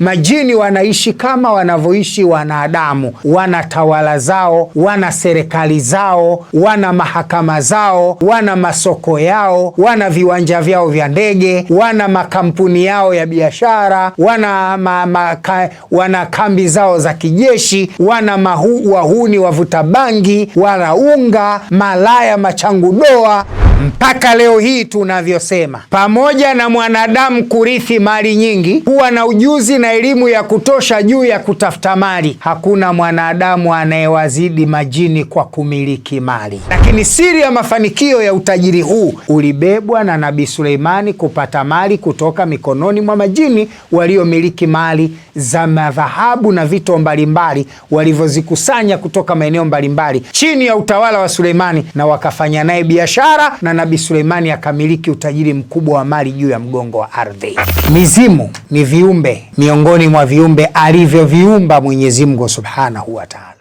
Majini wanaishi kama wanavyoishi wanadamu, wana tawala zao, wana serikali zao, wana mahakama zao, wana masoko yao, wana viwanja vyao vya ndege, wana makampuni yao ya biashara, wana kambi zao za kijeshi, wana wahuni wavuta bangi, waraunga, malaya, machangudoa. Mpaka leo hii tunavyosema, pamoja na mwanadamu kurithi mali nyingi, kuwa na ujuzi na elimu ya kutosha juu ya kutafuta mali, hakuna mwanadamu anayewazidi majini kwa kumiliki mali. Lakini siri ya mafanikio ya utajiri huu ulibebwa na Nabii Suleimani kupata mali kutoka mikononi mwa majini waliomiliki mali za madhahabu na vito mbalimbali walivyozikusanya kutoka maeneo mbalimbali chini ya utawala wa Suleimani, na wakafanya naye biashara, na Nabii Suleimani akamiliki utajiri mkubwa wa mali juu ya mgongo wa ardhi. Mizimu ni viumbe miongoni mwa viumbe alivyoviumba Mwenyezi Mungu Subhanahu wa Ta'ala.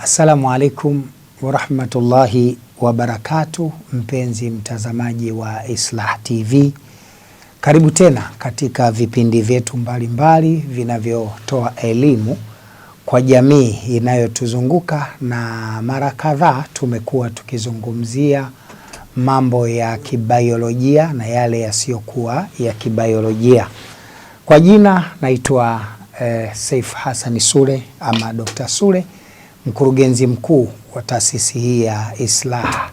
Assalamu alaikum wa rahmatullahi wa barakatuh, mpenzi mtazamaji wa Islah TV. Karibu tena katika vipindi vyetu mbalimbali vinavyotoa elimu kwa jamii inayotuzunguka, na mara kadhaa tumekuwa tukizungumzia mambo ya kibiolojia na yale yasiyokuwa ya kibiolojia. Kwa jina naitwa Saif Hassan Sule ama Dr. Sule, mkurugenzi mkuu wa taasisi hii ya Islah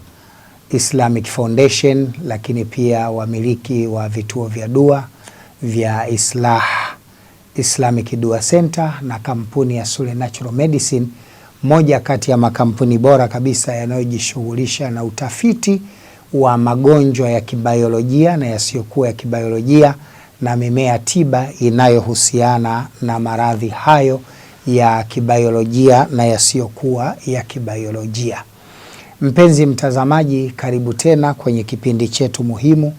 Islamic Foundation, lakini pia wamiliki wa vituo vya dua vya Islah Islamic Dua Center na kampuni ya Sule Natural Medicine, moja kati ya makampuni bora kabisa yanayojishughulisha na utafiti wa magonjwa ya kibiolojia na yasiyokuwa ya kibiolojia na mimea tiba inayohusiana na maradhi hayo ya kibiolojia na yasiyokuwa ya kibiolojia. Mpenzi mtazamaji, karibu tena kwenye kipindi chetu muhimu.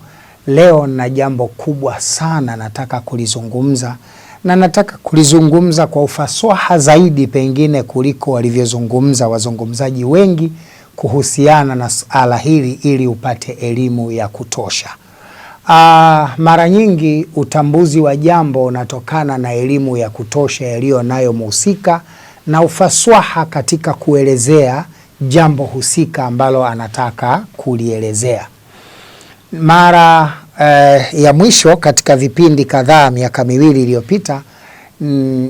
Leo na jambo kubwa sana nataka kulizungumza, na nataka kulizungumza kwa ufasaha zaidi pengine kuliko walivyozungumza wazungumzaji wengi kuhusiana na suala hili, ili upate elimu ya kutosha. Mara nyingi utambuzi wa jambo unatokana na elimu ya kutosha yaliyo nayo mhusika na ufasaha katika kuelezea jambo husika ambalo anataka kulielezea. Mara ya mwisho katika vipindi kadhaa miaka miwili iliyopita,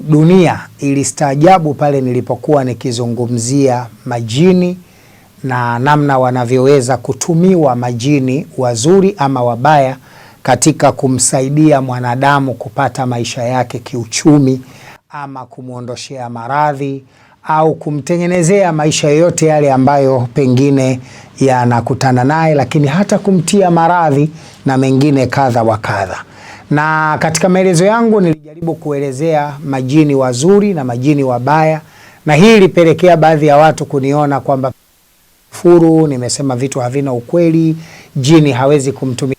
dunia ilistaajabu pale nilipokuwa nikizungumzia majini na namna wanavyoweza kutumiwa majini, wazuri ama wabaya, katika kumsaidia mwanadamu kupata maisha yake kiuchumi, ama kumuondoshea maradhi au kumtengenezea maisha yote yale ambayo pengine yanakutana naye, lakini hata kumtia maradhi na mengine kadha wa kadha. Na katika maelezo yangu nilijaribu kuelezea majini wazuri na majini wabaya, na hii ilipelekea baadhi ya watu kuniona kwamba furu, nimesema vitu havina ukweli, jini hawezi kumtumia,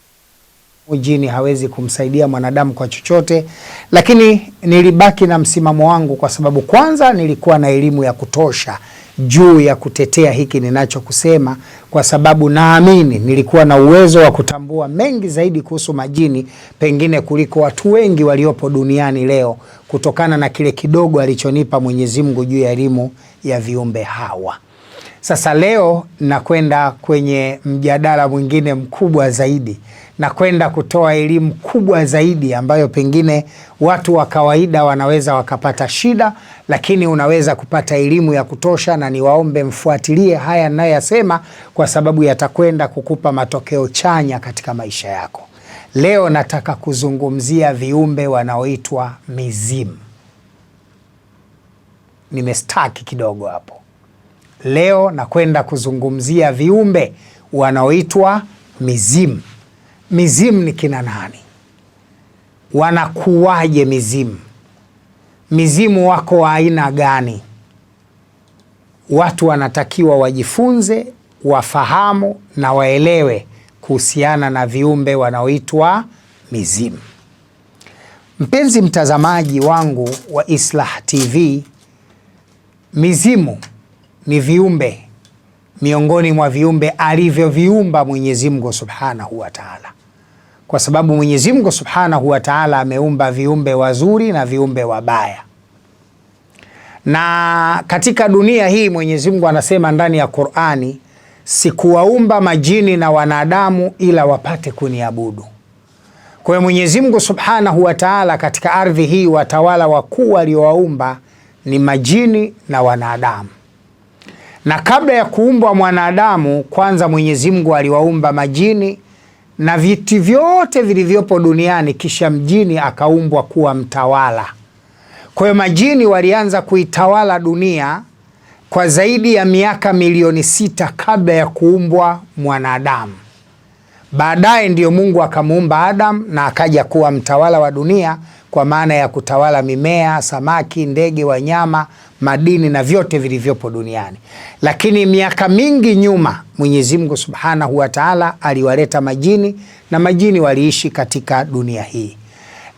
jini hawezi kumsaidia mwanadamu kwa chochote. Lakini nilibaki na msimamo wangu, kwa sababu kwanza nilikuwa na elimu ya kutosha juu ya kutetea hiki ninachokusema, kwa sababu naamini nilikuwa na uwezo wa kutambua mengi zaidi kuhusu majini pengine kuliko watu wengi waliopo duniani leo, kutokana na kile kidogo alichonipa Mwenyezi Mungu juu ya elimu ya viumbe hawa. Sasa leo nakwenda kwenye mjadala mwingine mkubwa zaidi, na kwenda kutoa elimu kubwa zaidi ambayo pengine watu wa kawaida wanaweza wakapata shida, lakini unaweza kupata elimu ya kutosha, na niwaombe mfuatilie haya ninayoyasema, kwa sababu yatakwenda kukupa matokeo chanya katika maisha yako. Leo nataka kuzungumzia viumbe wanaoitwa mizimu. Nimestaki kidogo hapo. Leo nakwenda kuzungumzia viumbe wanaoitwa mizimu. Mizimu ni kina nani? Wanakuwaje mizimu? Mizimu wako wa aina gani? Watu wanatakiwa wajifunze, wafahamu na waelewe kuhusiana na viumbe wanaoitwa mizimu. Mpenzi mtazamaji wangu wa Islah TV, mizimu ni viumbe miongoni mwa viumbe alivyoviumba Mwenyezi Mungu Subhanahu wa Ta'ala, kwa sababu Mwenyezi Mungu Subhanahu wa Ta'ala ameumba viumbe wazuri na viumbe wabaya. Na katika dunia hii Mwenyezi Mungu anasema ndani ya Qur'ani, sikuwaumba majini na wanadamu ila wapate kuniabudu. Kwa hiyo Mwenyezi Mungu Subhanahu wa Ta'ala katika ardhi hii watawala wakuu waliowaumba ni majini na wanadamu. Na kabla ya kuumbwa mwanadamu, kwanza Mwenyezi Mungu aliwaumba majini na vitu vyote vilivyopo duniani, kisha mjini akaumbwa kuwa mtawala. Kwa hiyo majini walianza kuitawala dunia kwa zaidi ya miaka milioni 6 kabla ya kuumbwa mwanadamu. Baadaye ndiyo Mungu akamuumba Adam na akaja kuwa mtawala wa dunia, kwa maana ya kutawala mimea, samaki, ndege, wanyama, madini na vyote vilivyopo duniani. Lakini miaka mingi nyuma Mwenyezi Mungu Subhanahu wa Ta'ala aliwaleta majini na majini waliishi katika dunia hii.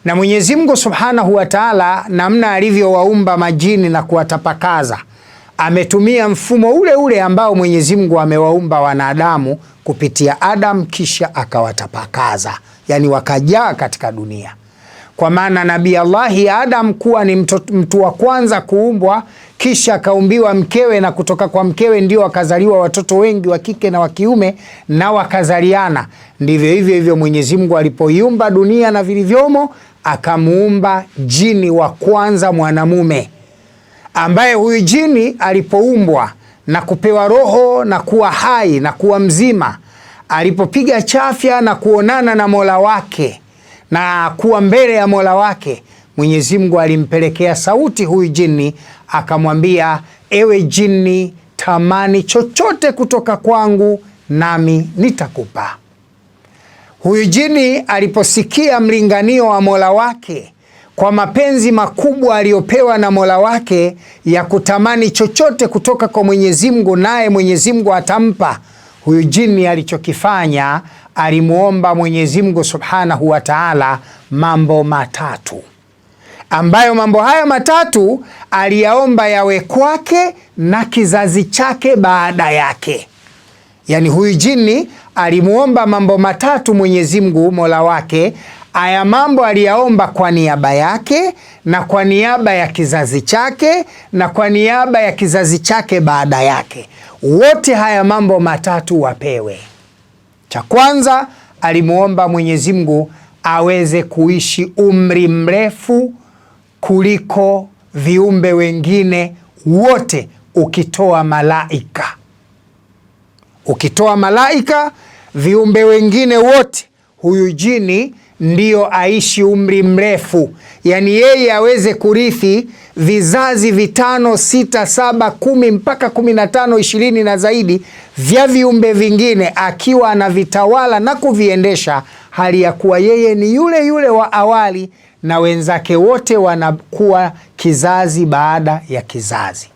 Na Mwenyezi Mungu Subhanahu wa Ta'ala namna alivyowaumba majini na kuwatapakaza, ametumia mfumo ule ule ambao Mwenyezi Mungu amewaumba wanadamu kupitia Adam, kisha akawatapakaza, yani wakajaa katika dunia. Kwa maana Nabii Allahi Adam kuwa ni mtu wa kwanza kuumbwa, kisha akaumbiwa mkewe, na kutoka kwa mkewe ndio wakazaliwa watoto wengi wa kike na wa kiume na wakazaliana. Ndivyo hivyo Mwenyezi Mungu alipoiumba dunia na vilivyomo, akamuumba jini wa kwanza mwanamume, ambaye huyu jini alipoumbwa na kupewa roho na kuwa hai na kuwa mzima, alipopiga chafya na kuonana na Mola wake na kuwa mbele ya Mola wake, Mwenyezi Mungu alimpelekea sauti huyu jini, akamwambia, ewe jini, tamani chochote kutoka kwangu nami nitakupa. Huyu jini aliposikia mlinganio wa Mola wake kwa mapenzi makubwa aliyopewa na Mola wake ya kutamani chochote kutoka kwa Mwenyezi Mungu, naye Mwenyezi Mungu atampa, huyu jini alichokifanya, alimuomba Mwenyezi Mungu Subhanahu wa Ta'ala mambo matatu, ambayo mambo haya matatu aliyaomba yawe kwake na kizazi chake baada yake. Yani huyu jini alimuomba mambo matatu Mwenyezi Mungu Mola wake. Aya mambo aliyaomba kwa niaba yake na kwa niaba ya kizazi chake na kwa niaba ya kizazi chake baada yake. Wote haya mambo matatu wapewe. Cha kwanza alimuomba Mwenyezi Mungu aweze kuishi umri mrefu kuliko viumbe wengine wote, ukitoa malaika. Ukitoa malaika, viumbe wengine wote, huyu jini ndiyo aishi umri mrefu. Yani yeye aweze kurithi vizazi 5, 6, 7, 10 mpaka 15, 20 na zaidi vya viumbe vingine, akiwa anavitawala na kuviendesha, hali ya kuwa yeye ni yule yule wa awali na wenzake wote wanakuwa kizazi baada ya kizazi.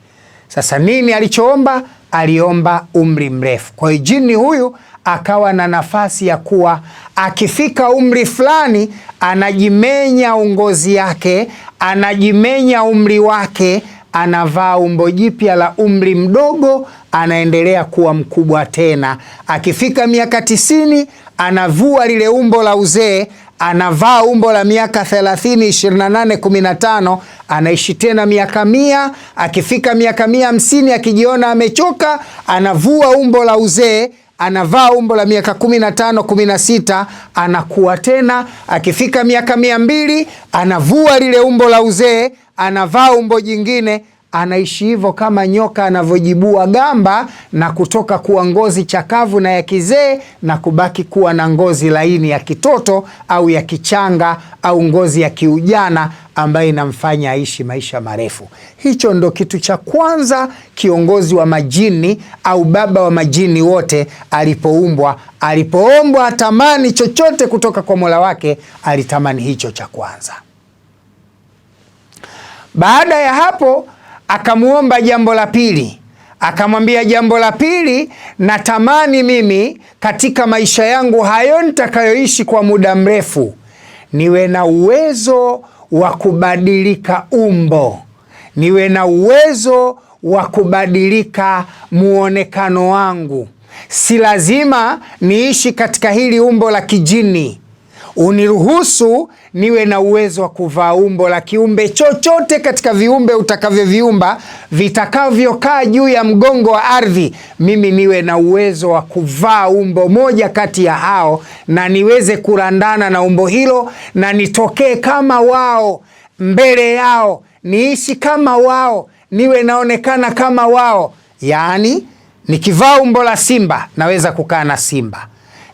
Sasa nini alichoomba? Aliomba umri mrefu. Kwa hiyo jini huyu akawa na nafasi ya kuwa akifika umri fulani anajimenya ngozi yake, anajimenya umri wake, anavaa umbo jipya la umri mdogo, anaendelea kuwa mkubwa tena. Akifika miaka 90 anavua lile umbo la uzee, anavaa umbo la miaka 30, 28, 15, anaishi tena miaka 100. Akifika miaka 150 akijiona amechoka, anavua umbo la uzee, anavaa umbo la miaka 15, 16, anakuwa tena. Akifika miaka 200 anavua lile umbo la uzee, anavaa umbo jingine, anaishi hivyo kama nyoka anavyojibua gamba na kutoka kuwa ngozi chakavu na ya kizee na kubaki kuwa na ngozi laini ya kitoto au ya kichanga au ngozi ya kiujana ambaye inamfanya aishi maisha marefu. Hicho ndo kitu cha kwanza kiongozi wa majini au baba wa majini wote alipoumbwa, alipoombwa atamani chochote kutoka kwa Mola wake, alitamani hicho cha kwanza. Baada ya hapo akamuomba jambo la pili, akamwambia, jambo la pili, natamani mimi katika maisha yangu hayo nitakayoishi kwa muda mrefu, niwe na uwezo wa kubadilika umbo, niwe na uwezo wa kubadilika muonekano wangu. Si lazima niishi katika hili umbo la kijini. Uniruhusu niwe na uwezo wa kuvaa umbo la kiumbe chochote katika viumbe utakavyoviumba vitakavyokaa juu ya mgongo wa ardhi. Mimi niwe na uwezo wa kuvaa umbo moja kati ya hao, na niweze kurandana na umbo hilo, na nitokee kama wao mbele yao, niishi kama wao, niwe naonekana kama wao. Yaani nikivaa umbo la simba naweza kukaa na simba,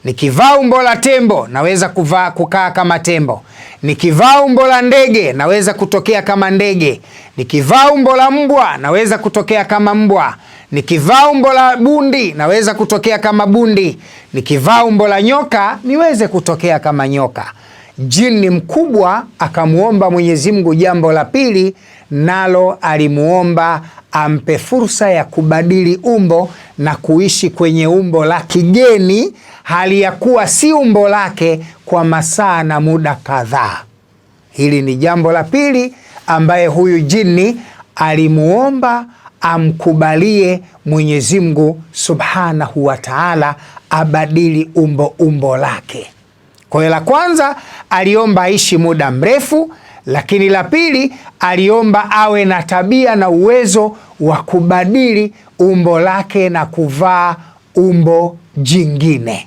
nikivaa umbo la tembo naweza kukaa kama tembo, nikivaa umbo la ndege naweza kutokea kama ndege, nikivaa umbo la mbwa naweza kutokea kama mbwa, nikivaa umbo la bundi naweza kutokea kama bundi, nikivaa umbo la nyoka niweze kutokea kama nyoka. Jini mkubwa akamuomba Mwenyezi Mungu jambo la pili, nalo alimuomba ampe fursa ya kubadili umbo na kuishi kwenye umbo la kigeni, hali ya kuwa si umbo lake, kwa masaa na muda kadhaa. Hili ni jambo la pili ambaye huyu jini alimuomba amkubalie Mwenyezi Mungu Subhanahu wa Ta'ala abadili umbo lake. Kwa hiyo la kwanza aliomba aishi muda mrefu, lakini la pili aliomba awe na tabia na uwezo wa kubadili umbo lake na kuvaa umbo jingine.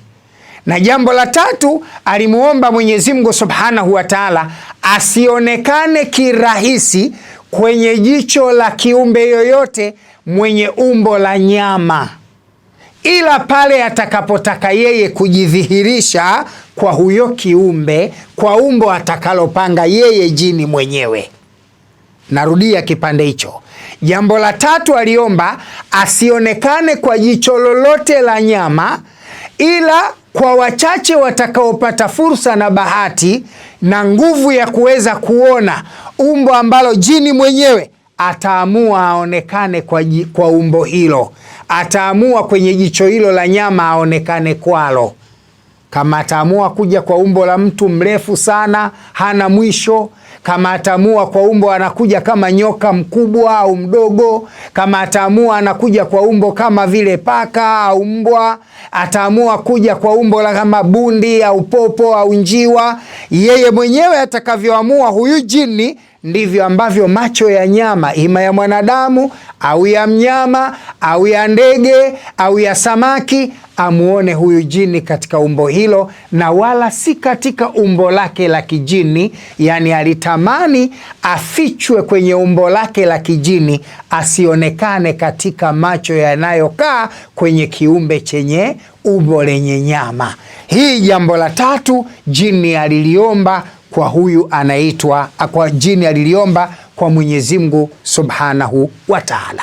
Na jambo la tatu alimuomba Mwenyezi Mungu Subhanahu wa Ta'ala asionekane kirahisi kwenye jicho la kiumbe yoyote mwenye umbo la nyama, ila pale atakapotaka yeye kujidhihirisha kwa huyo kiumbe kwa umbo atakalopanga yeye jini mwenyewe. Narudia kipande hicho. Jambo la tatu aliomba asionekane kwa jicho lolote la nyama, ila kwa wachache watakaopata fursa na bahati na nguvu ya kuweza kuona umbo ambalo jini mwenyewe ataamua aonekane kwa umbo hilo, ataamua kwenye jicho hilo la nyama aonekane kwalo. Kama ataamua kuja kwa umbo la mtu mrefu sana hana mwisho, kama ataamua kwa umbo anakuja kama nyoka mkubwa au mdogo, kama ataamua anakuja kwa umbo kama vile paka au mbwa, ataamua kuja kwa umbo la kama bundi au popo au njiwa, yeye mwenyewe atakavyoamua huyu jini ndivyo ambavyo macho ya nyama, ima ya mwanadamu au ya mnyama au ya ndege au ya samaki, amuone huyu jini katika umbo hilo, na wala si katika umbo lake la kijini. Yani alitamani afichwe kwenye umbo lake la kijini, asionekane katika macho yanayokaa kwenye kiumbe chenye umbo lenye nyama. Hii jambo la tatu jini aliliomba kwa huyu anaitwa, kwa jini aliliomba kwa Mwenyezi Mungu Subhanahu wa Ta'ala.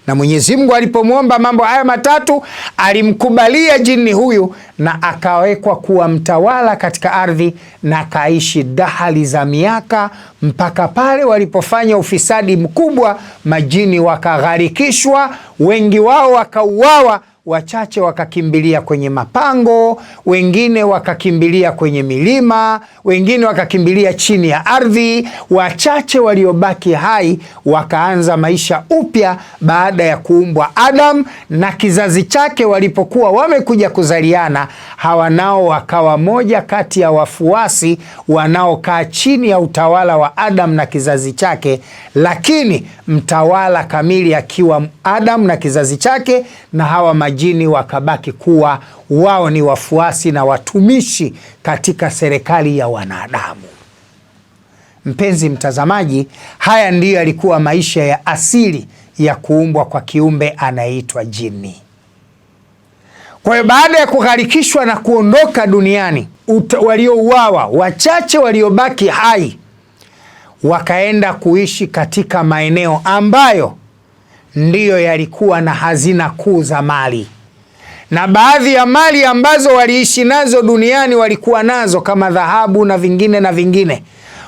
Na Mwenyezi Mungu alipomwomba mambo haya matatu alimkubalia jini huyu, na akawekwa kuwa mtawala katika ardhi, na kaishi dahali za miaka, mpaka pale walipofanya ufisadi mkubwa, majini wakagharikishwa, wengi wao wakauawa, wachache wakakimbilia kwenye mapango, wengine wakakimbilia kwenye milima, wengine wakakimbilia chini ya ardhi. Wachache waliobaki hai wakaanza maisha upya baada ya kuumbwa Adam na kizazi chake. Walipokuwa wamekuja kuzaliana, hawa nao wakawa moja kati ya wafuasi wanaokaa chini ya utawala wa Adam na kizazi chake, lakini mtawala kamili akiwa Adam na kizazi chake, na hawa majini wakabaki kuwa wao ni wafuasi na watumishi katika serikali ya wanadamu. Mpenzi mtazamaji, haya ndiyo yalikuwa maisha ya asili ya kuumbwa kwa kiumbe anaitwa jini. Kwa hiyo baada ya kugharikishwa na kuondoka duniani, waliouawa, wachache waliobaki hai wakaenda kuishi katika maeneo ambayo ndiyo yalikuwa na hazina kuu za mali, na baadhi ya mali ambazo waliishi nazo duniani walikuwa nazo kama dhahabu na vingine na vingine.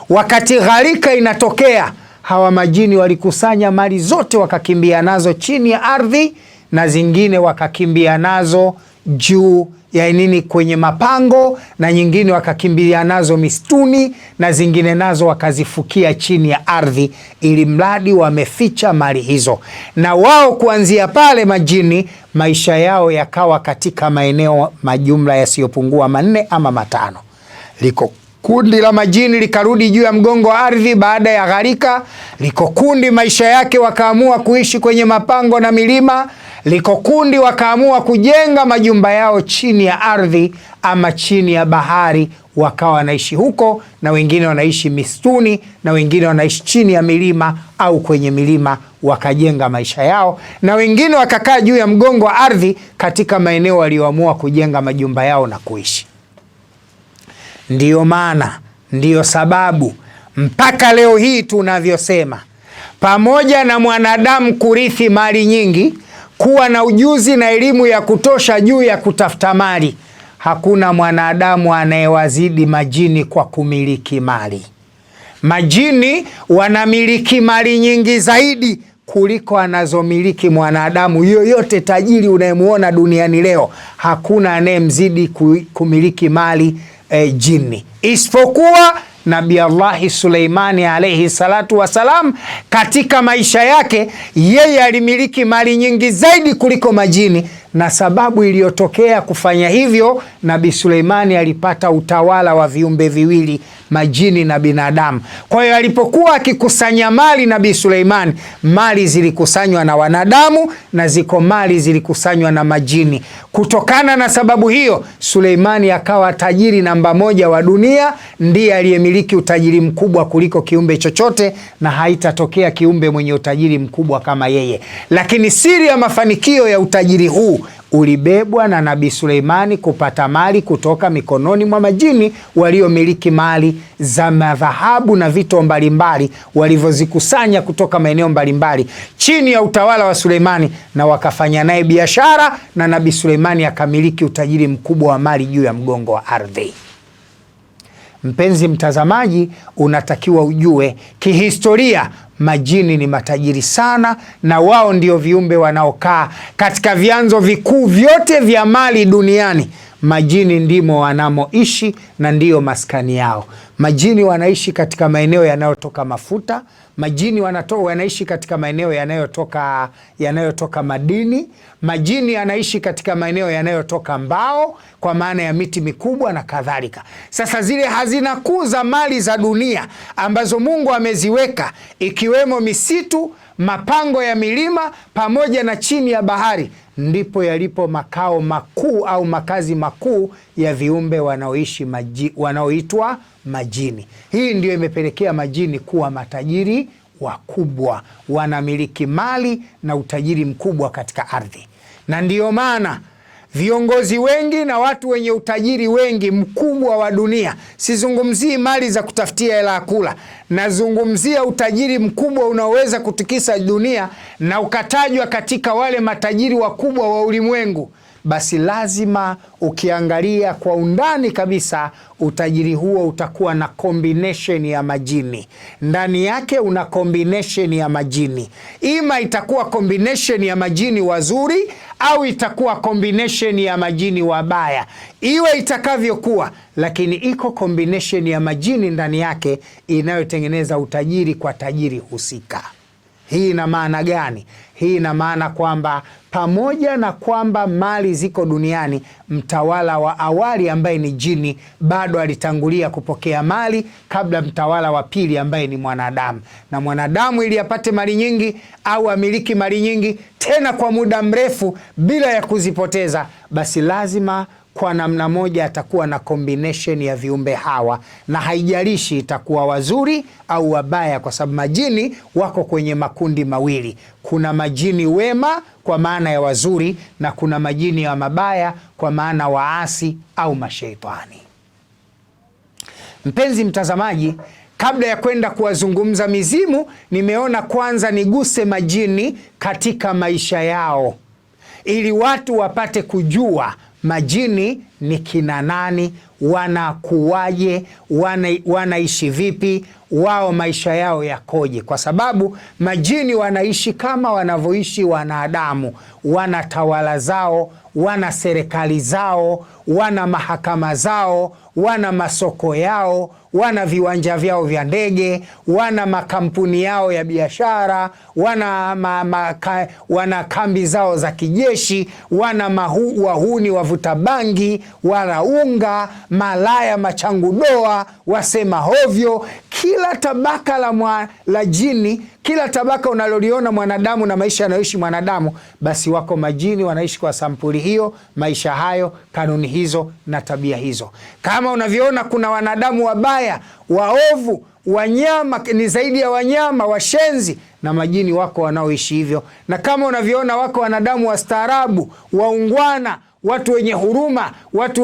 Wakati gharika inatokea, hawa majini walikusanya mali zote wakakimbia nazo chini ya ardhi, na zingine wakakimbia nazo juu ya nini, kwenye mapango, na nyingine wakakimbilia nazo mistuni, na zingine nazo wakazifukia chini ya ardhi, ili mradi wameficha mali hizo. Na wao kuanzia pale majini, maisha yao yakawa katika maeneo majumla yasiyopungua 4 ama 5. Liko kundi la majini likarudi juu ya mgongo wa ardhi baada ya gharika. Liko kundi maisha yake wakaamua kuishi kwenye mapango na milima. Liko kundi wakaamua kujenga majumba yao chini ya ardhi ama chini ya bahari, wakawa wanaishi huko, na wengine wanaishi mistuni, na wengine wanaishi chini ya milima au kwenye milima wakajenga maisha yao, na wengine wakakaa juu ya mgongo wa ardhi katika maeneo walioamua kujenga majumba yao na kuishi. Ndiyo maana, ndiyo sababu mpaka leo hii tunavyosema, pamoja na mwanadamu kurithi mali nyingi, kuwa na ujuzi na elimu ya kutosha juu ya kutafuta mali, hakuna mwanadamu anayewazidi majini kwa kumiliki mali. Majini wanamiliki mali nyingi zaidi kuliko anazomiliki mwanadamu yoyote. Tajiri unayemuona duniani leo, hakuna anayemzidi kumiliki mali jini, isipokuwa Nabii Allahi Suleimani alayhi salatu wasalam. Katika maisha yake yeye alimiliki mali nyingi zaidi kuliko majini, na sababu iliyotokea kufanya hivyo, Nabii Suleimani alipata utawala wa viumbe viwili, majini na binadamu. Kwa hiyo alipokuwa akikusanya mali Nabii Suleimani, mali zilikusanywa na wanadamu na ziko mali zilikusanywa na majini. Kutokana na sababu hiyo, Suleimani akawa tajiri namba 1 wa dunia, ndiye aliyemiliki utajiri mkubwa kuliko kiumbe chochote, na haitatokea kiumbe mwenye utajiri mkubwa kama yeye. Lakini siri ya mafanikio ya utajiri huu ulibebwa na Nabii Suleimani kupata mali kutoka mikononi mwa majini waliomiliki mali za madhahabu na vito mbalimbali walivyozikusanya kutoka maeneo mbalimbali chini ya utawala wa Suleimani, na wakafanya naye biashara, na Nabii Suleimani akamiliki utajiri mkubwa wa mali juu ya mgongo wa ardhi. Mpenzi mtazamaji, unatakiwa ujue kihistoria majini ni matajiri sana, na wao ndio viumbe wanaokaa katika vyanzo vikuu vyote vya mali duniani. Majini ndimo wanamoishi na ndiyo maskani yao. Majini wanaishi katika maeneo yanayotoka mafuta. Majini wanaishi katika maeneo yanayotoka madini. Majini yanaishi katika maeneo yanayotoka mbao, kwa maana ya miti mikubwa na kadhalika. Sasa zile hazina kuu za mali za dunia ambazo Mungu ameziweka, ikiwemo misitu, mapango ya milima pamoja na chini ya bahari, ndipo yalipo makao makuu au makazi makuu ya viumbe wanaoitwa majini. Hii ndio imepelekea majini kuwa matajiri wakubwa, wanamiliki mali na utajiri mkubwa katika ardhi. Na ndiyo maana viongozi wengi na watu wenye utajiri wengi mkubwa wa dunia, sizungumzii mali za kutafutia hela ya kula, nazungumzia utajiri mkubwa unaoweza kutikisa dunia na ukatajwa katika wale matajiri wakubwa wa ulimwengu, basi lazima ukiangalia kwa undani kabisa, utajiri huo utakuwa na combination ya majini. Ndani yake una combination ya majini. Ima itakuwa combination ya majini wazuri au itakuwa combination ya majini wabaya. Iwe itakavyokuwa, lakini iko combination ya majini ndani yake inayotengeneza utajiri kwa tajiri husika. Hii ina maana gani? Hii ina maana kwamba pamoja na kwamba mali ziko duniani, mtawala wa awali ambaye ni jini bado alitangulia kupokea mali kabla mtawala wa pili ambaye ni mwanadamu. Na mwanadamu ili apate mali nyingi au amiliki mali nyingi tena kwa muda mrefu bila ya kuzipoteza, basi lazima kwa namna moja atakuwa na combination ya viumbe hawa, na haijalishi itakuwa wazuri au wabaya, kwa sababu majini wako kwenye makundi mawili. Kuna majini wema kwa maana ya wazuri, na kuna majini ya mabaya kwa maana waasi au mashaitani. Mpenzi mtazamaji, kabla ya kwenda kuwazungumza mizimu, nimeona kwanza niguse majini katika maisha yao, ili watu wapate kujua majini ni kina nani, wanakuwaje, wanaishi vipi, wao maisha yao yakoje, kwa sababu majini wanaishi kama wanavyoishi wanadamu. Wana tawala zao, wana serikali zao, wana mahakama zao, wana masoko yao, wana viwanja vyao vya ndege, wana makampuni yao ya biashara, wana kambi zao za kijeshi, wana wahuni wavuta bangi, waraunga, malaya, machangudoa, wasema hovyo. Kila tabaka la jini, kila tabaka unaloliona mwanadamu na maisha yanayoishi mwanadamu, basi wako majini wanaishi kwa sampuli hiyo, maisha hayo, kanuni hizo na tabia hizo. Kama unavyoona kuna wanadamu wabaya, waovu, wanyama, ni zaidi ya wanyama, washenzi, na majini wako wanaoishi hivyo. Na kama unavyoona wako wanadamu wastaarabu, waungwana, watu wenye huruma, watu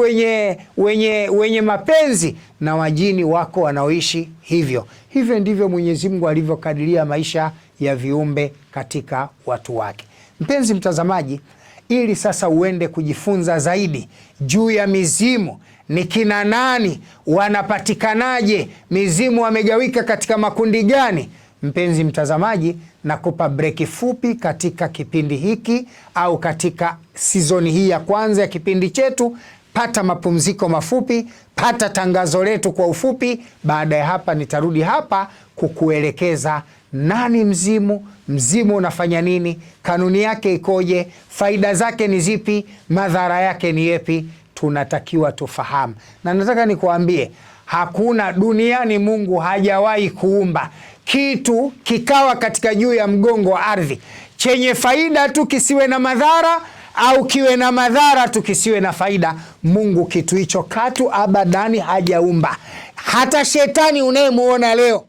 wenye mapenzi, na majini wako wanaoishi hivyo. Hivyo ndivyo Mwenyezi Mungu alivyokadiria maisha ya viumbe katika watu wake. Mpenzi mtazamaji, ili sasa uende kujifunza zaidi juu ya mizimu, ni kina nani, wanapatikanaje, mizimu wamegawika katika makundi gani, mpenzi mtazamaji, nakupa breki fupi katika kipindi hiki au katika sizoni hii ya kwanza ya kipindi chetu. Pata mapumziko mafupi, pata tangazo letu kwa ufupi. Baada ya hapa nitarudi hapa kukuelekeza nani mzimu, mzimu unafanya nini, kanuni yake ikoje, faida zake ni zipi, madhara yake ni yepi, tunatakiwa tufahamu. Na nataka nikuambie, hakuna duniani, Mungu hajawahi kuumba kitu kikawa katika juu ya mgongo wa ardhi chenye faida tu kisiwe na madhara, au kiwe na madhara tu kisiwe na faida. Mungu kitu hicho katu abadani hajaumba. Hata shetani unayemuona leo,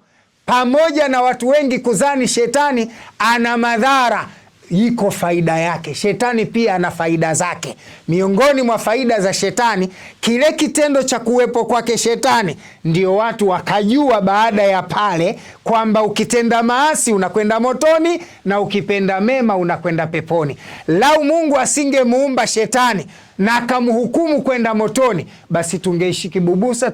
pamoja na watu wengi kuzani shetani ana madhara, iko faida yake. Shetani pia ana faida zake. Miongoni mwa faida za shetani, kile kitendo cha kuwepo kwake shetani, ndio watu wakajua baada ya pale kwamba ukitenda maasi unakwenda motoni na ukipenda mema unakwenda peponi. Lau Mungu asingemuumba shetani na akamhukumu kwenda motoni, basi tungeishi kibubusa,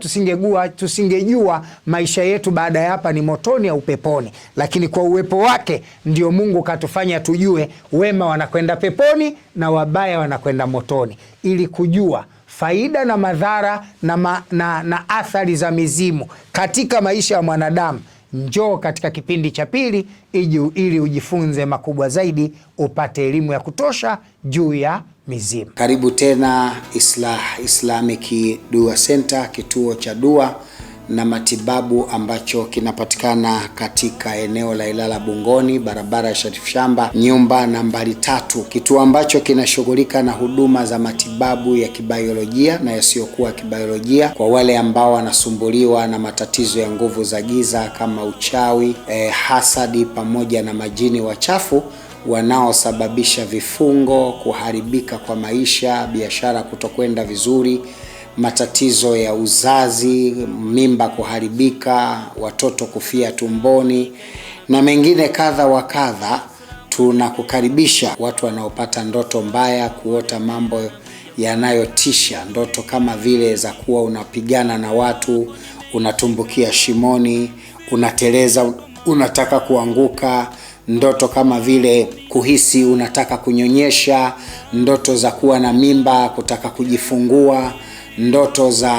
tusingejua maisha yetu baada ya hapa ni motoni au peponi. Lakini kwa uwepo wake ndio Mungu katufanya tujue wema wanakwenda peponi na wabaya wanakwenda motoni, ili kujua faida na madhara na athari za mizimu katika maisha ya mwanadamu. Njoo katika kipindi cha pili ili ujifunze makubwa zaidi, upate elimu ya kutosha juu ya mizimu. Karibu tena Islamic Dua Center, kituo cha dua na matibabu ambacho kinapatikana katika eneo la Ilala Bungoni, barabara ya Sharif Shamba, nyumba nambari 3, kituo ambacho kinashughulika na huduma za matibabu ya kibiolojia na yasiyokuwa kibiolojia kwa wale ambao wanasumbuliwa na matatizo ya nguvu za giza kama uchawi, hasadi pamoja na majini wachafu wanaosababisha vifungo, kuharibika kwa maisha, biashara kutokwenda vizuri, matatizo ya uzazi, mimba kuharibika, watoto kufia tumboni na mengine kadha wa kadha. Tunakukaribisha watu wanaopata ndoto mbaya, kuota mambo yanayotisha, ndoto kama vile za kuwa unapigana na watu, unatumbukia shimoni, unateleza, unataka kuanguka, ndoto kama vile kuhisi unataka kunyonyesha, ndoto za kuwa na mimba, kutaka kujifungua, ndoto za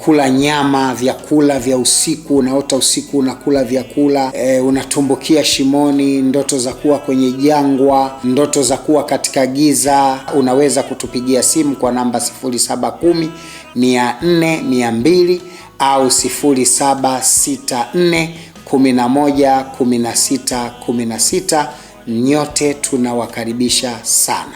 kula nyama, vyakula vya usiku, unaota usiku unakula vyakula, unatumbukia shimoni, ndoto za kuwa kwenye jangwa, ndoto za kuwa katika giza. Unaweza kutupigia simu kwa namba 0710 400 200 au 0764 11 16 16. Nyote tunawakaribisha sana.